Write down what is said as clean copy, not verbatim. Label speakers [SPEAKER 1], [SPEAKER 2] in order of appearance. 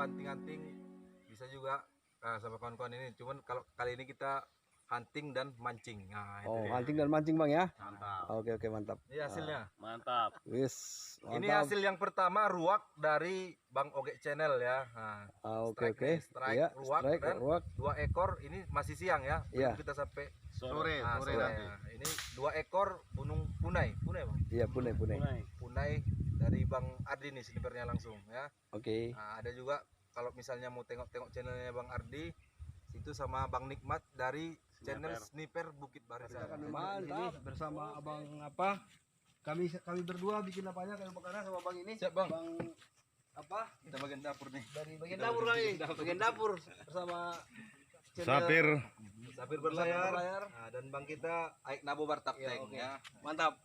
[SPEAKER 1] hunting-hunting bisa juga sama kawan-kawan ini. Cuman kalau kali ini kita hunting dan mancing. Nah, itu dia.
[SPEAKER 2] Hunting dan mancing Bang ya.
[SPEAKER 1] Mantap.
[SPEAKER 2] Oke mantap.
[SPEAKER 1] Ini hasilnya.
[SPEAKER 3] Mantap.
[SPEAKER 2] Wis.
[SPEAKER 1] Ini hasil yang pertama ruak dari Bang Oge Channel ya. Nah,
[SPEAKER 2] Oke.
[SPEAKER 1] strike
[SPEAKER 2] Ya,
[SPEAKER 1] ruak
[SPEAKER 2] strike,
[SPEAKER 1] dan
[SPEAKER 2] ruak.
[SPEAKER 1] 2 ekor. Ini masih siang ya.
[SPEAKER 2] Iya.
[SPEAKER 1] Kita sampai
[SPEAKER 3] Sore
[SPEAKER 1] sore
[SPEAKER 3] nanti.
[SPEAKER 1] ya. Ini 2 ekor bunung punai Bang.
[SPEAKER 2] Iya, punai.
[SPEAKER 1] Punai dari Bang Ardi nih snipernya langsung ya.
[SPEAKER 2] Oke.
[SPEAKER 1] Nah, ada juga kalau misalnya mau tengok-tengok channelnya Bang Ardi, itu sama Bang Nikmat dari channel sniper Bukit Barisan.
[SPEAKER 2] Mantap. Bersama Abang apa? Kami berdua bikin apanya kayu bakar sama Bang ini.
[SPEAKER 1] Siap, Bang.
[SPEAKER 2] Bang apa?
[SPEAKER 1] Kita bagian dapur nih.
[SPEAKER 2] Dari bagian dapur kali. Bagian dapur bersama
[SPEAKER 1] Musafir berlayar. Nah, dan Bang kita nabobar tapteng ya.
[SPEAKER 2] Mantap.